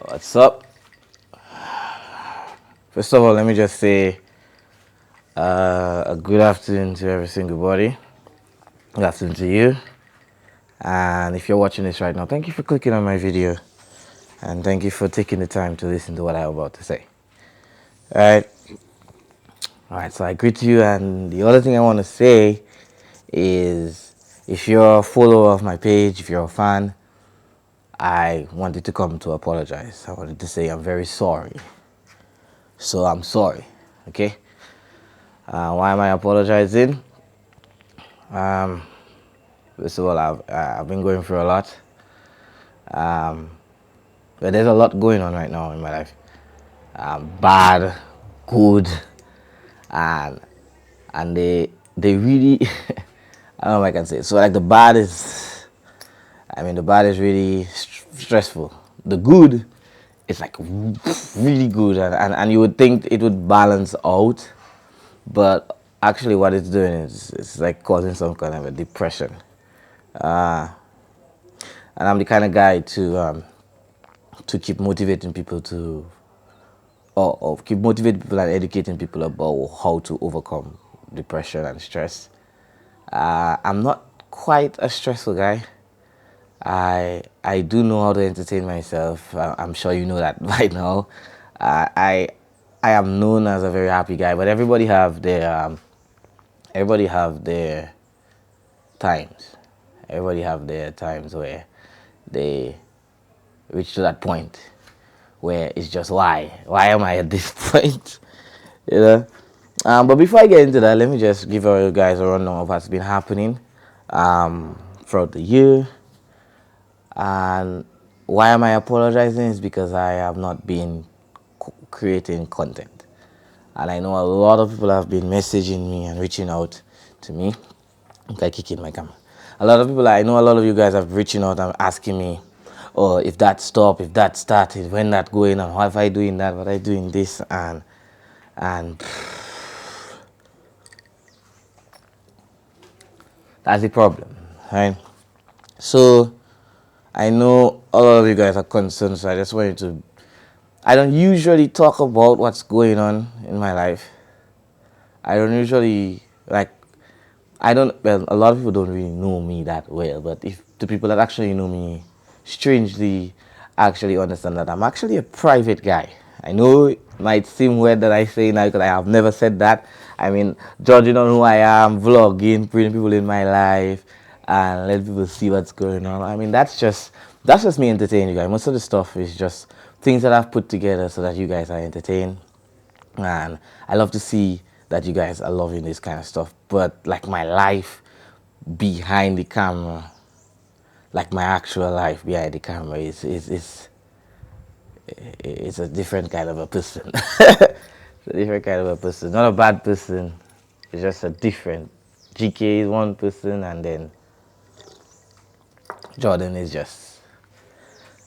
What's up? First of all, let me just say a good afternoon to every single body. Good afternoon to you. And if you're watching this right now, thank you for clicking on my video. And thank you for taking the time to listen to what I'm about to say. Alright. Alright, so I greet you. And the other thing I want to say is if you're a follower of my page, if you're a fan, I wanted to come to apologize. I wanted to say I'm very sorry. So I'm sorry. Okay? Why am I apologizing? First of all, I've been going through a lot. But there's a lot going on right now in my life. Bad, good, and they really I don't know if I can say it. So like the bad is really stressful. The good is like really good, and you would think it would balance out, but actually what it's doing is it's like causing some kind of a depression. And I'm the kind of guy to keep motivating people to or keep motivating people and educating people about how to overcome depression and stress. I'm not quite a stressful guy. I do know how to entertain myself. I'm sure you know that by now. I am known as a very happy guy, but everybody have their times. Everybody have their times where they reach to that point where it's just why am I at this point, you know. But before I get into that, let me just give you guys a rundown of what's been happening throughout the year. And why am I apologizing is because I have not been creating content, and I know a lot of people have been messaging me and reaching out to me. Okay, kicking my camera. A lot of people, I know a lot of you guys have reaching out and asking me, oh, if that stopped, if that started, when that going on, how am I doing that, what I doing this, and that's the problem, right? So I know a lot of you guys are concerned, so I just wanted to. I don't usually talk about what's going on in my life. I don't usually like. I don't. Well, a lot of people don't really know me that well, but if the people that actually know me, strangely, actually understand that I'm actually a private guy. I know it might seem weird that I say now because I have never said that. I mean, judging on who I am, vlogging, bringing people in my life, and let people see what's going on. I mean, that's just me entertaining you guys. Most of the stuff is just things that I've put together so that you guys are entertained, and I love to see that you guys are loving this kind of stuff. But like my life behind the camera, like my actual life behind the camera is a different kind of a person. It's a different kind of a person. Not a bad person. It's just a different. GK is one person, and then Jordan is just.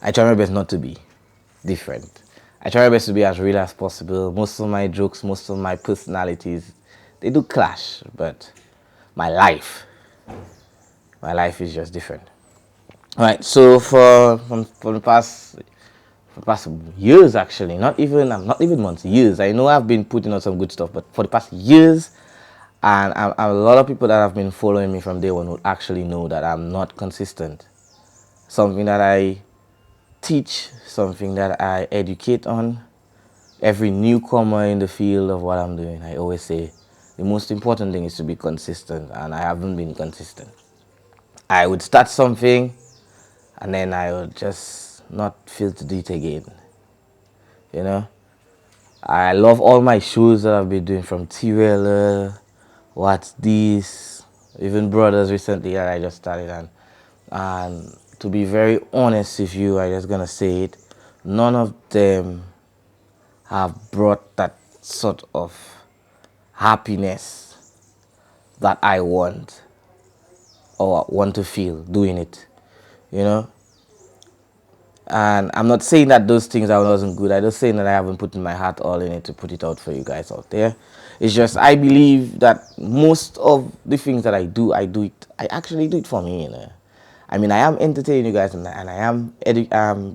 I try my best not to be different. I try my best to be as real as possible. Most of my jokes, most of my personalities, they do clash, but my life is just different. All right. So for the past years, actually, not even months, years. I know I've been putting out some good stuff, but for the past years, and a lot of people that have been following me from day one would actually know that I'm not consistent. Something that I teach, something that I educate on. Every newcomer in the field of what I'm doing, I always say the most important thing is to be consistent, and I haven't been consistent. I would start something, and then I would just not feel to do it again. You know, I love all my shows that I've been doing, from T-Reller, Watsthis, even Brothers recently that I just started, and to be very honest with you, I just gonna say it, none of them have brought that sort of happiness that I want or want to feel doing it, you know. And I'm not saying that those things I wasn't good. I'm just saying that I haven't put my heart all in it to put it out for you guys out there. It's just I believe that most of the things that I do it. I actually do it for me, you know. I mean, I am entertaining you guys, and I am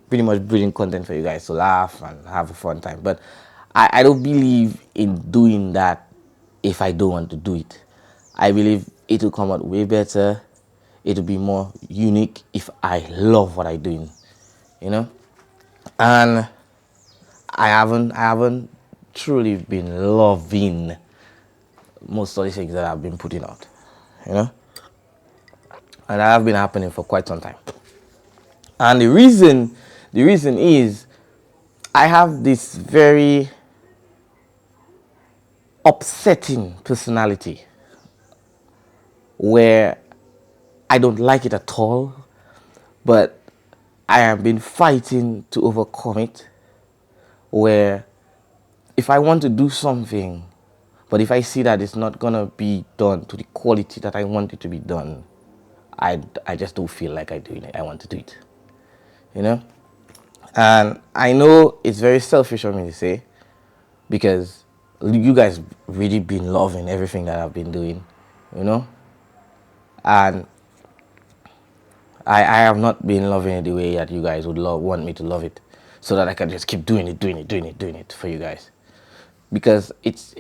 pretty much building content for you guys to laugh and have a fun time. But I don't believe in doing that if I don't want to do it. I believe it will come out way better. It will be more unique if I love what I'm doing, you know. And I haven't truly been loving most of the things that I've been putting out, you know. And that have been happening for quite some time. And the reason is I have this very upsetting personality where I don't like it at all, but I have been fighting to overcome it. Where if I want to do something, but if I see that it's not gonna be done to the quality that I want it to be done, I just don't feel like I want to do it, you know. And I know it's very selfish of me to say, because you guys really been loving everything that I've been doing, you know. And I have not been loving it the way that you guys would want me to love it, so that I can just keep doing it for you guys. Because it's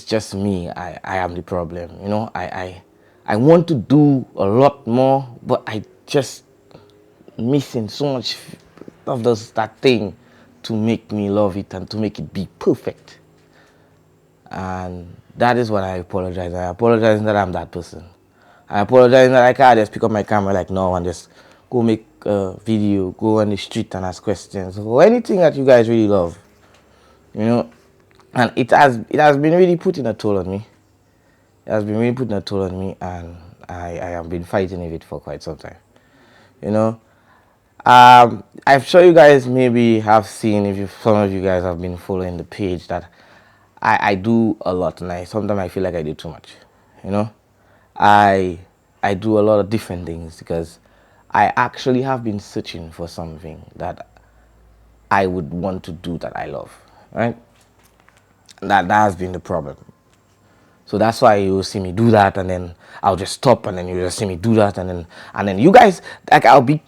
just me. I am the problem, you know. I want to do a lot more, but I just missing so much of that thing to make me love it and to make it be perfect. And that is what I apologize. I apologize that I'm that person. I apologize that I can't just pick up my camera like no and just go make a video, go on the street and ask questions or anything that you guys really love, you know. And it has been really putting a toll on me. It has been really putting a toll on me, and I have been fighting with it for quite some time, you know. I'm sure you guys maybe have seen, if some of you guys have been following the page, that I do a lot, and sometimes I feel like I do too much, you know. I I do a lot of different things because I actually have been searching for something that I would want to do that I love, right? That has been the problem. So that's why you see me do that, and then I'll just stop, and then you just see me do that, and then you guys, like, I'll be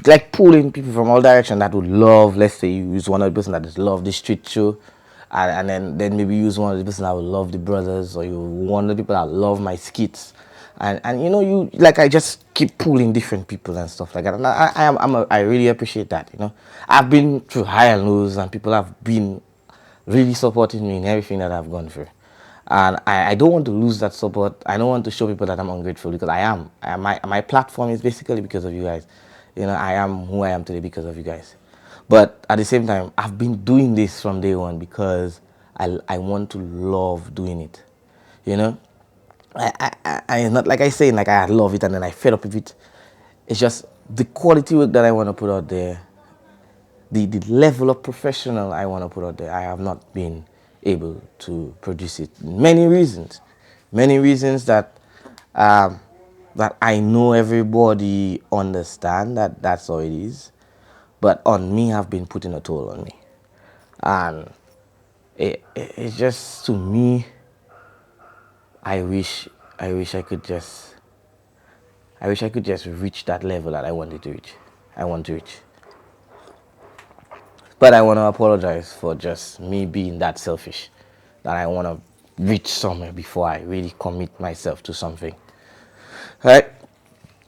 like pulling people from all direction that would love. Let's say you use one of the person that just love the street show, and then maybe use one of the person that would love the brothers, or you one of the people that love my skits, and you know, you like, I just keep pulling different people and stuff like that, and I really appreciate that. You know, I've been through high and lows, and people have been really supporting me in everything that I've gone through. And I don't want to lose that support. I don't want to show people that I'm ungrateful, because I am. My platform is basically because of you guys. You know, I am who I am today because of you guys. But at the same time, I've been doing this from day one because I want to love doing it. You know, I not like I say, like, I love it and then I fed up with it. It's just the quality work that I want to put out there, the level of professional I want to put out there, I have not been able to produce it. Many reasons that that I know everybody understand that that's how it is, but on me have been putting a toll on me, and it's just, to me, I wish I could just reach that level that I wanted to reach. I want to reach. But I want to apologize for just me being that selfish, that I want to reach somewhere before I really commit myself to something. Right?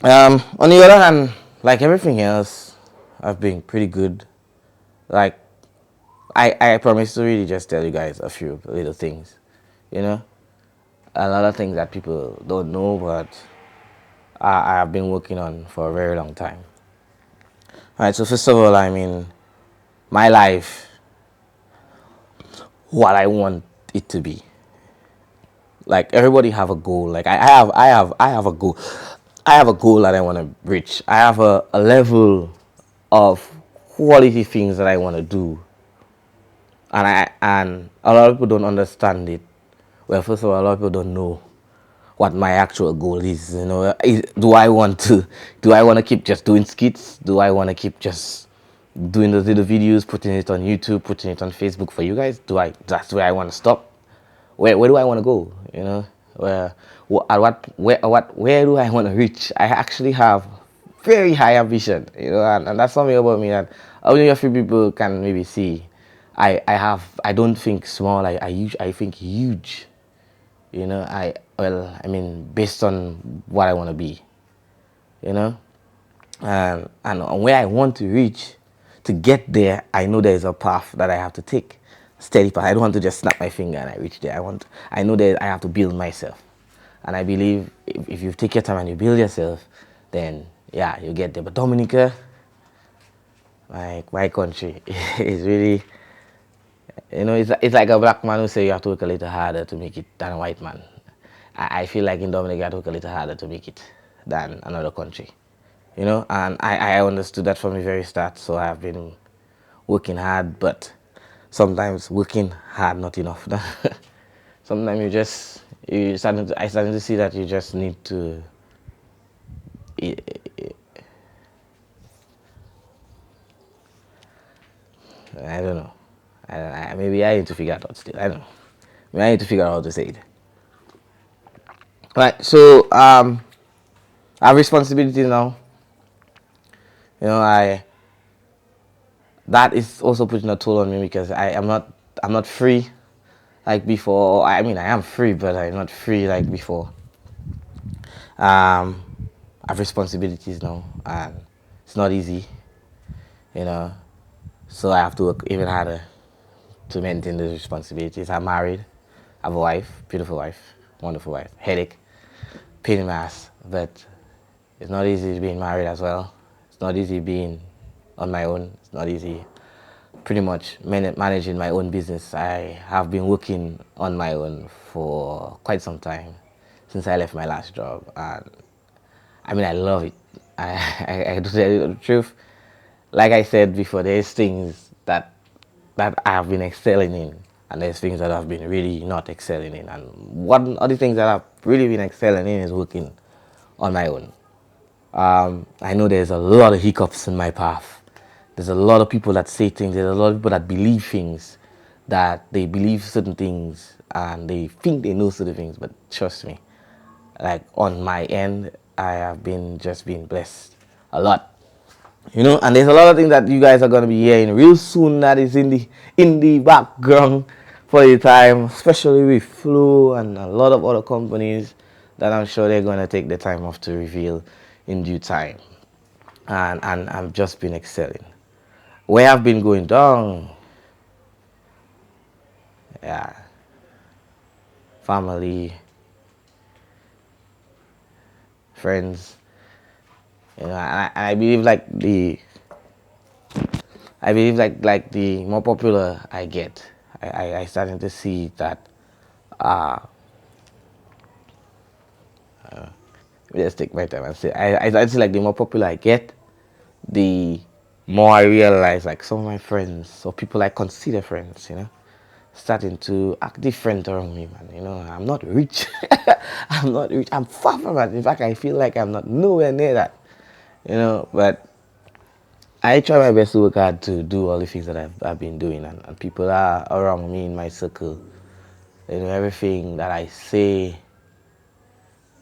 On the other hand, like everything else, I've been pretty good. Like, I promise to really just tell you guys a few little things. You know, a lot of things that people don't know, but I have been working on for a very long time. All right. So first of all, I mean, my life, what I want it to be. Like, everybody have a goal. Like, I have a goal. I have a goal that I want to reach. I have a level of quality things that I want to do, and a lot of people don't understand it. Well, first of all, a lot of people don't know what my actual goal is. You know, do I want to keep just doing skits? Do I want to keep just doing those little videos, putting it on YouTube, putting it on Facebook for you guys? That's where I want to stop? Where do I want to go? You know, where do I want to reach? I actually have very high ambition, and that's something about me that only a few people can maybe see. I don't think small. I think huge. I mean, based on what I want to be, you know, and on where I want to reach. To get there, I know there is a path that I have to take, steady path. I don't want to just snap my finger and I reach there. I know that I have to build myself, and I believe if you take your time and you build yourself, then yeah, you get there. But Dominica, like my country, is really, it's like a black man who say you have to work a little harder to make it than a white man. I feel like in Dominica, you have to work a little harder to make it than another country. And I understood that from the very start, so I've been working hard, but sometimes working hard not enough. Sometimes I started to see that you just need to, I don't know. Maybe I need to figure it out still. I don't know. Maybe I need to figure out how to say it. Right. So I have responsibilities now. I that is also putting a toll on me because I'm not free like before. I mean, I am free, but I'm not free like before. I have responsibilities now, and it's not easy. You know, so I have to work even harder to maintain those responsibilities. I'm married. I have a wife, beautiful wife, wonderful wife. Headache, pain in my ass, but it's not easy being married as well. It's not easy being on my own. It's not easy pretty much managing my own business. I have been working on my own for quite some time since I left my last job, and I mean I love it. I to tell you the truth, like I said before, there's things that I have been excelling in, and there's things that I've been really not excelling in. And one of the things that I've really been excelling in is working on my own. I know there's a lot of hiccups in my path. There's a lot of people that say things. There's a lot of people that believe things, that they believe certain things, and they think they know certain things. But trust me, like on my end, I have been just being blessed a lot. And there's a lot of things that you guys are gonna be hearing real soon that is in the background for the time, especially with Flow and a lot of other companies that I'm sure they're gonna take the time off to reveal in due time. And I've just been excelling. Where I've been going down, yeah, family, friends, and I believe like the more popular I get, I starting to see that let's take my time and say I started to see like the more popular I get, the more I realize like some of my friends or people I consider friends, starting to act different around me, man. I'm not rich. I'm not rich. I'm far from that. In fact, I feel like I'm not nowhere near that. But I try my best to work hard to do all the things that I've been doing, and people are around me in my circle. Everything that I say,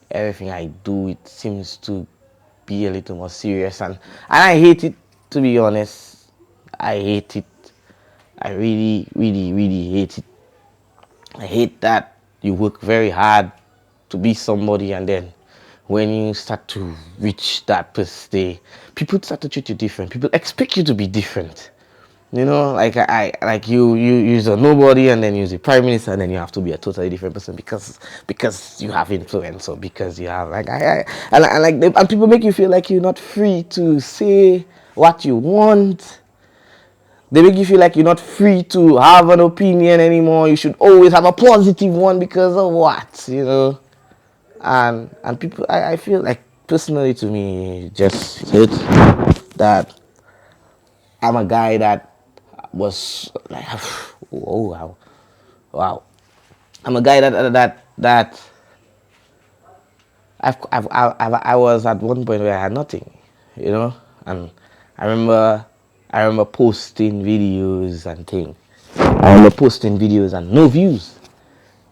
everything I do, it seems to be a little more serious, and I hate it, to be honest. I hate it. I really, really, really hate it. I hate that you work very hard to be somebody, and then when you start to reach that per se, people start to treat you different. People expect you to be different. Like like you're a nobody, and then you're the prime minister, and then you have to be a totally different person because you have influence, or because you have and people make you feel like you're not free to say what you want. They make you feel like you're not free to have an opinion anymore. You should always have a positive one because of what. And people, I feel like personally to me, just hit that I'm a guy that was like, oh wow, wow. I'm a guy that I was at one point where I had nothing, and I remember I remember posting videos and things. I remember posting videos and no views.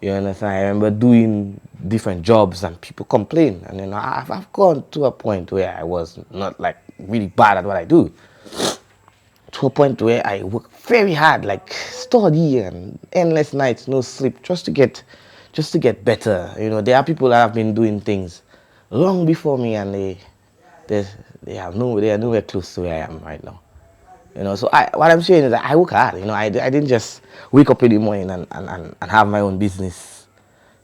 You understand? I remember doing different jobs and people complain. And then I've gone to a point where I was not like really bad at what I do, to a point where I work very hard, like study and endless nights, no sleep, just to get better. You know, there are people that have been doing things long before me, and they they are nowhere close to where I am right now. You know, so what I'm saying is that I work hard. You know, I didn't just wake up in the morning and have my own business,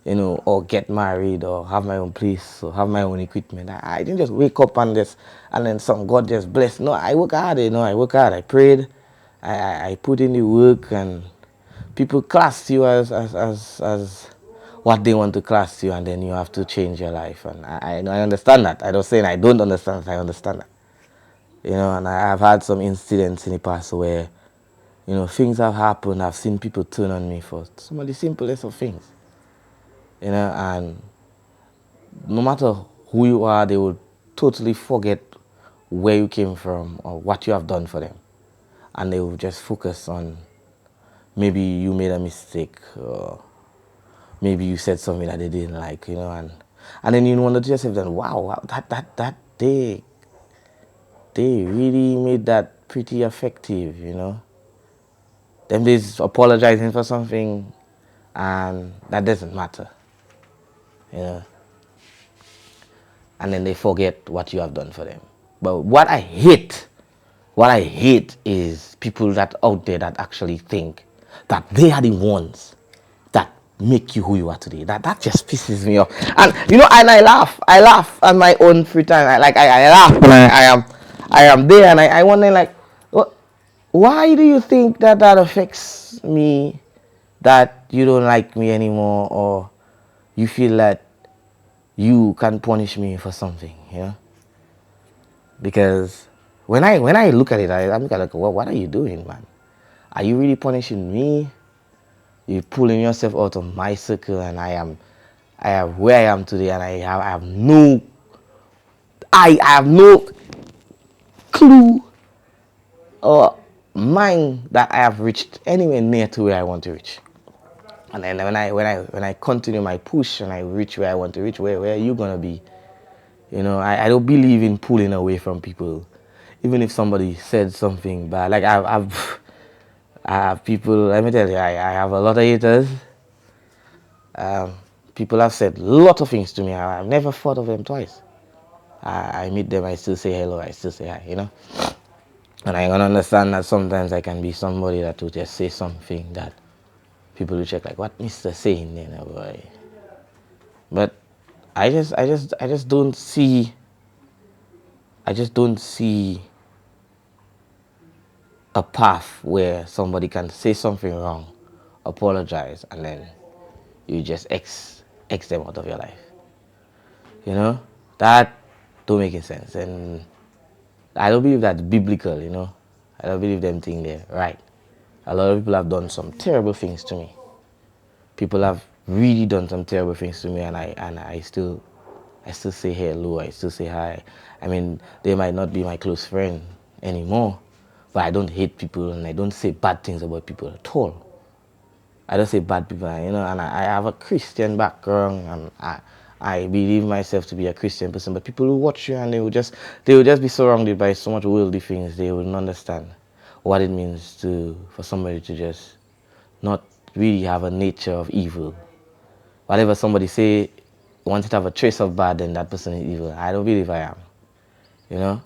you know, or get married or have my own place or have my own equipment. I didn't just wake up and then some God just blessed. No, I work hard, you know, I work hard. I prayed, I put in the work, and people class you as what they want to class you, and then you have to change your life. And I understand that. I don't say I don't understand that, I understand that. You know, and I've had some incidents in the past where, you know, things have happened. I've seen people turn on me for some of the simplest of things. You know, and no matter who you are, they will totally forget where you came from or what you have done for them. And they will just focus on maybe you made a mistake or maybe you said something that they didn't like, you know, and then you wonder to yourself, then, wow, that they really made that pretty effective, you know. Them days apologizing for something, and that doesn't matter, you know. And then they forget what you have done for them. But what I hate is people that out there that actually think that they are the ones that make you who you are today. That just pisses me off. And you know, and I laugh at my own free time. I laugh when I am there, and I wonder, like, what, why do you think that affects me, that you don't like me anymore, or you feel that you can punish me for something, you know? Because when I look at it, I'm like, well, what are you doing, man? Are you really punishing me? You're pulling yourself out of my circle, and I am where I am today, and I have no clue or mind that I have reached anywhere near to where I want to reach. And then when I continue my push and I reach where I want to reach, where are you gonna be? You know, I don't believe in pulling away from people, even if somebody said something bad. Like I have people. Let me tell you, I have a lot of haters. Um, People have said a lot of things to me. I've never thought of them twice. I meet them, I still say hello, I still say hi, you know. And I can understand that sometimes I can be somebody that will just say something that people will check, like, what Mr. saying, you know, boy. But I just don't see. I just don't see a path where somebody can say something wrong, apologize, and then you just X them out of your life. You know? That don't make any sense. And I don't believe that's biblical, you know. I don't believe them thing there. Right. A lot of people have done some terrible things to me. People have really done some terrible things to me, and I still say hello, I still say hi. I mean, they might not be my close friend anymore, but I don't hate people and I don't say bad things about people at all. I don't say bad people, you know, and I have a Christian background, and I believe myself to be a Christian person, but people who watch you and they will just be surrounded by so much worldly things, they wouldn't understand what it means for somebody to just not really have a nature of evil. Whatever somebody say, wants to have a trace of bad, then that person is evil. I don't believe I am. You know?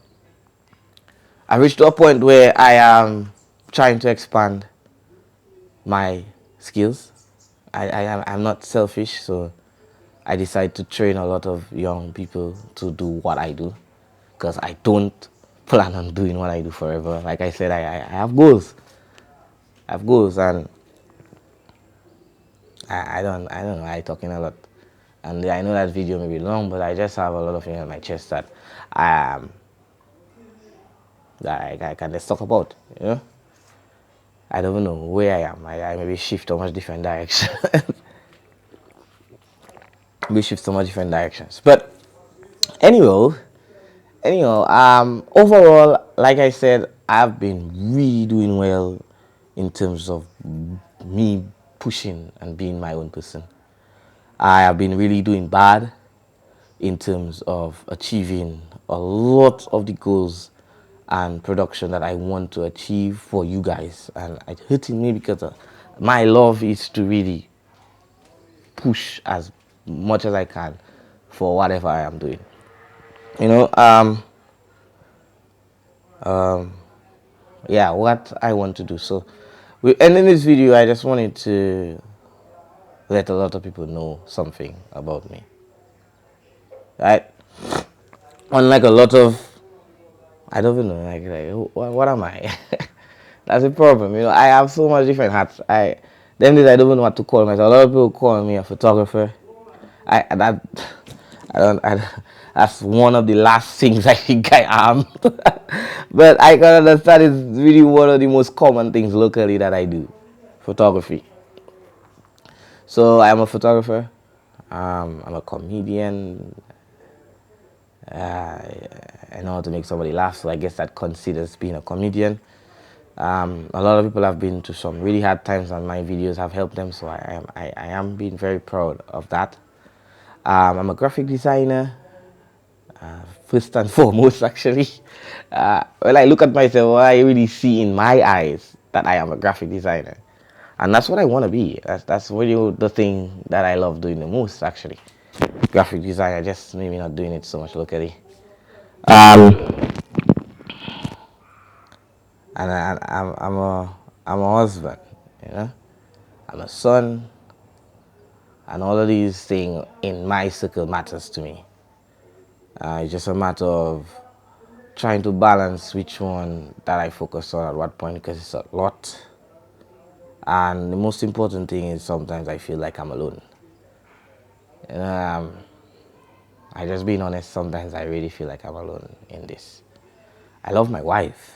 I reached to a point where I am trying to expand my skills. I'm not selfish, so I decide to train a lot of young people to do what I do, because I don't plan on doing what I do forever. Like I said, I have goals. I have goals, and I don't know, I talking a lot. And I know that video may be long, but I just have a lot of things on my chest that I can just talk about, you know. I don't know where I am. I maybe shift to much different directions. We shift to much different directions. But overall, like I said, I've been really doing well in terms of me pushing and being my own person. I have been really doing bad in terms of achieving a lot of the goals and production that I want to achieve for you guys, and it's hurting me because my love is to really push as much as I can for whatever I am doing. You know, yeah, what I want to do. So, ending this video, I just wanted to let a lot of people know something about me. Right? Unlike a lot of, I don't even know, like what am I? That's a problem. You know, I have so much different hats. Them days I don't even know what to call myself. A lot of people call me a photographer. That I don't. That's one of the last things I think I am. But I can understand it's really one of the most common things locally that I do, photography. So I'm a photographer. I'm a comedian. Uh, I know how to make somebody laugh, so I guess that considers being a comedian. A lot of people have been to some really hard times, and my videos have helped them. So I am being very proud of that. I'm a graphic designer, first and foremost, actually. When I look at myself, what I really see in my eyes that I am a graphic designer, and that's what I want to be. That's really the thing that I love doing the most, actually. Graphic designer, just maybe not doing it so much locally. Um, and I'm a husband, you know. I'm a son, and all of these things in my circle matters to me. It's just a matter of trying to balance which one that I focus on at what point, because it's a lot. And the most important thing is sometimes I feel like I'm alone. Um, I just being honest, sometimes I really feel like I'm alone in this. I love my wife,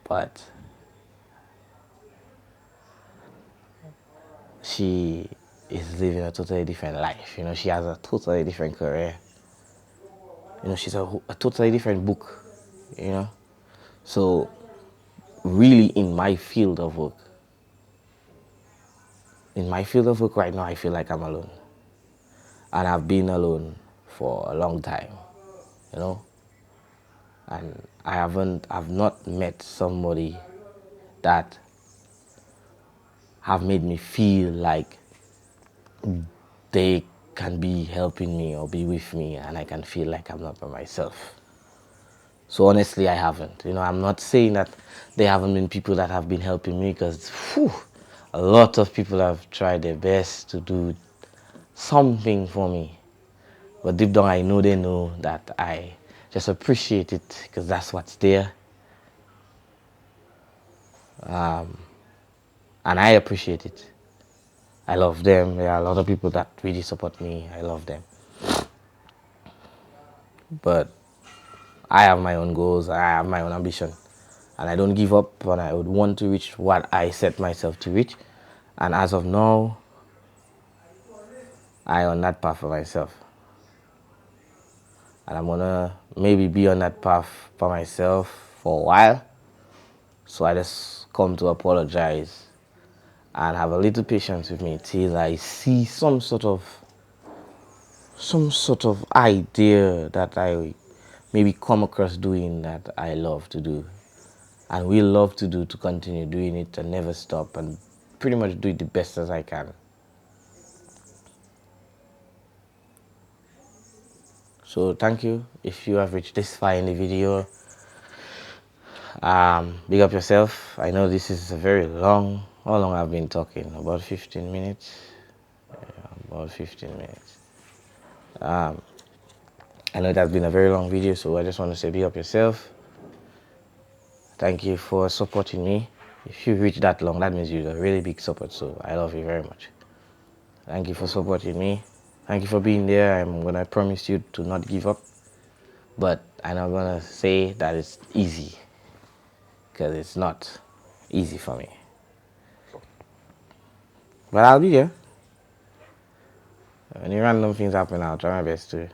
but she is living a totally different life. You know, she has a totally different career. You know, she's a totally different book, you know. So, really, in my field of work right now, I feel like I'm alone. And I've been alone for a long time, you know. And I've not met somebody that have made me feel like they can be helping me or be with me, and I can feel like I'm not by myself. So honestly, I haven't. You know, I'm not saying that there haven't been people that have been helping me, because a lot of people have tried their best to do something for me. But deep down, I know they know that I just appreciate it, because that's what's there. And I appreciate it. I love them. There are a lot of people that really support me. I love them. But I have my own goals. I have my own ambition. And I don't give up, and I would want to reach what I set myself to reach. And as of now, I on that path for myself. And I'm gonna maybe be on that path for myself for a while. So I just come to apologize and have a little patience with me till I see some sort of idea that I maybe come across doing that I love to do, and will love to do, to continue doing it and never stop, and pretty much do it the best as I can. So thank you if you have reached this far in the video. Big up yourself. I know this is a very long, how long I've been talking? About 15 minutes. Yeah, about 15 minutes. I know that's been a very long video, so I just want to say big up yourself. Thank you for supporting me. If you reached that long, that means you're a really big support, so I love you very much. Thank you for supporting me. Thank you for being there. I'm gonna promise you to not give up, but I'm not gonna say that it's easy, because it's not easy for me. But I'll be there. Any random things happen, I'll try my best to